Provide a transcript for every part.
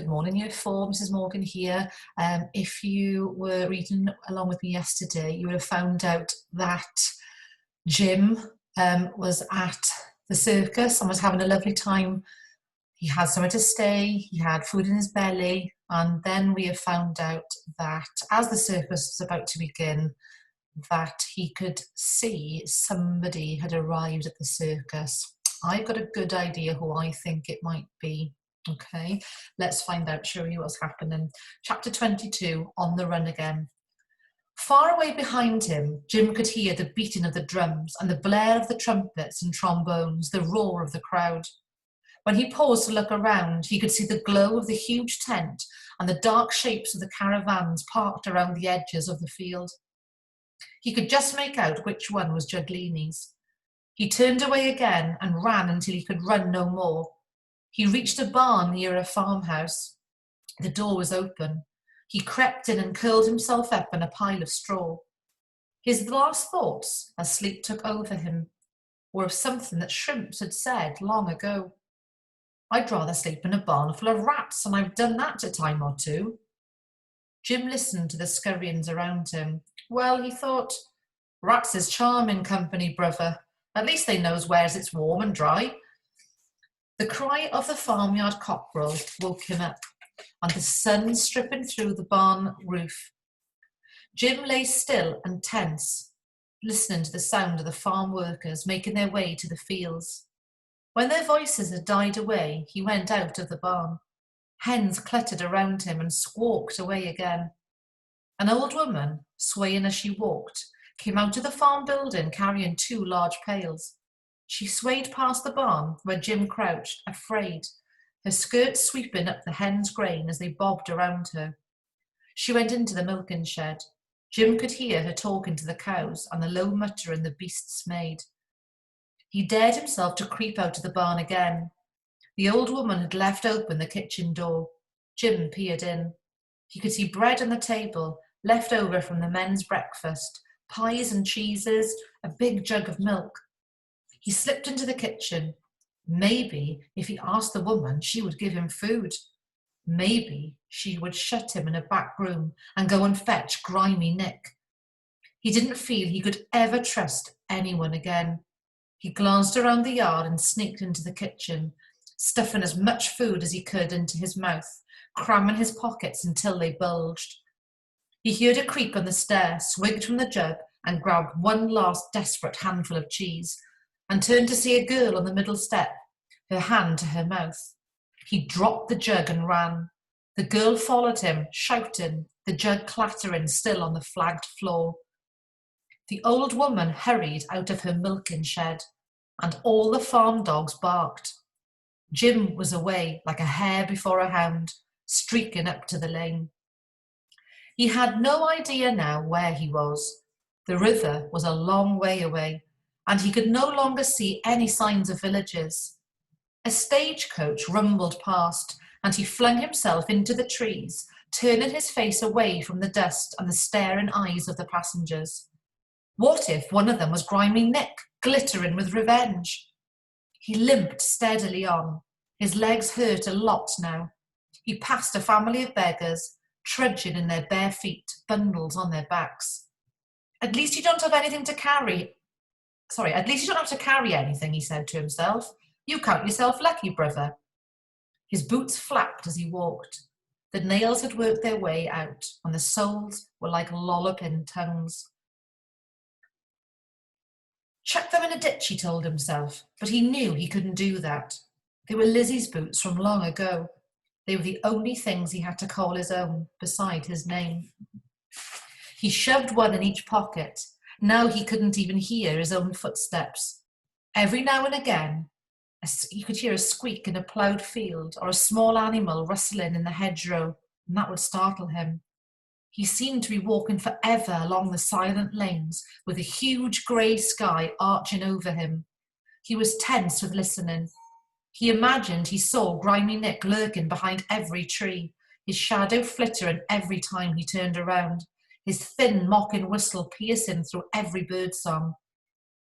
Good morning, Year 4, Mrs. Morgan here. If you were reading along with me yesterday, you would have found out that Jim was at the circus and was having a lovely time. He had somewhere to stay, he had food in his belly, and then we have found out that as the circus was about to begin, that he could see somebody had arrived at the circus. I've got a good idea who I think it might be. Okay, let's find out, show you what's happening. Chapter 22, On the Run Again. Far away behind him, Jim could hear the beating of the drums and the blare of the trumpets and trombones, the roar of the crowd. When he paused to look around, he could see the glow of the huge tent and the dark shapes of the caravans parked around the edges of the field. He could just make out which one was Giuglini's. He turned away again and ran until he could run no more. He reached a barn near a farmhouse. The door was open. He crept in and curled himself up in a pile of straw. His last thoughts, as sleep took over him, were of something that Shrimps had said long ago. I'd rather sleep in a barn full of rats, and I've done that a time or two. Jim listened to the scurryings around him. Well, he thought, rats is charming company, brother. At least they knows where's it's warm and dry. The cry of the farmyard cockerel woke him up, and the sun stripping through the barn roof. Jim lay still and tense, listening to the sound of the farm workers making their way to the fields. When their voices had died away, he went out of the barn. Hens cluttered around him and squawked away again. An old woman, swaying as she walked, came out of the farm building carrying 2 large pails. She swayed past the barn where Jim crouched, afraid, her skirts sweeping up the hens' grain as they bobbed around her. She went into the milking shed. Jim could hear her talking to the cows and the low muttering the beasts made. He dared himself to creep out of the barn again. The old woman had left open the kitchen door. Jim peered in. He could see bread on the table, left over from the men's breakfast, pies and cheeses, a big jug of milk. He slipped into the kitchen. Maybe if he asked the woman, she would give him food. Maybe she would shut him in a back room and go and fetch grimy Nick. He didn't feel he could ever trust anyone again. He glanced around the yard and sneaked into the kitchen, stuffing as much food as he could into his mouth, cramming his pockets until they bulged. He heard a creak on the stair, swigged from the jug and grabbed one last desperate handful of cheese, and turned to see a girl on the middle step, her hand to her mouth. He dropped the jug and ran. The girl followed him, shouting, the jug clattering still on the flagged floor. The old woman hurried out of her milking shed, and all the farm dogs barked. Jim was away like a hare before a hound, streaking up to the lane. He had no idea now where he was. The river was a long way away, and he could no longer see any signs of villages. A stagecoach rumbled past, and he flung himself into the trees, turning his face away from the dust and the staring eyes of the passengers. What if one of them was grimy Nick, glittering with revenge? He limped steadily on. His legs hurt a lot now. He passed a family of beggars, trudging in their bare feet, bundles on their backs. At least you don't have anything to carry. At least you don't have to carry anything, he said to himself. You count yourself lucky, brother. His boots flapped as he walked. The nails had worked their way out, and the soles were like lolloping tongues. Chuck them in a ditch, he told himself, but he knew he couldn't do that. They were Lizzie's boots from long ago. They were the only things he had to call his own, beside his name. He shoved one in each pocket. Now he couldn't even hear his own footsteps. Every now and again, he could hear a squeak in a ploughed field or a small animal rustling in the hedgerow, and that would startle him. He seemed to be walking forever along the silent lanes with a huge grey sky arching over him. He was tense with listening. He imagined he saw grimy Nick lurking behind every tree, his shadow flittering every time he turned around, his thin mocking whistle piercing through every bird song.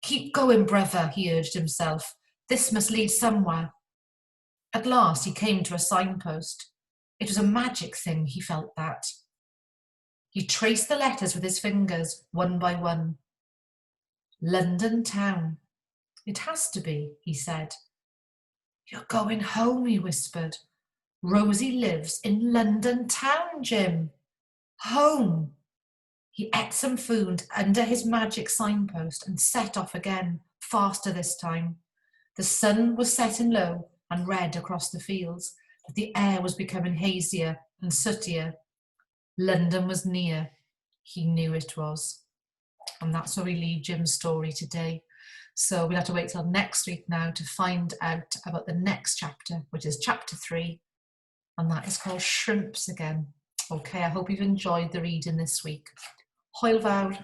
Keep going, brother, he urged himself. This must lead somewhere. At last he came to a signpost. It was a magic thing, he felt that. He traced the letters with his fingers, one by one. London town. It has to be, he said. You're going home, he whispered. Rosie lives in London town, Jim. Home. He ate some food under his magic signpost and set off again, faster this time. The sun was setting low and red across the fields, but the air was becoming hazier and sootier. London was near. He knew it was. And that's where we leave Jim's story today. So we'll have to wait till next week now to find out about the next chapter, which is chapter 3, and that is called Shrimps again. Okay, I hope you've enjoyed the reading this week. Hwyl fawr.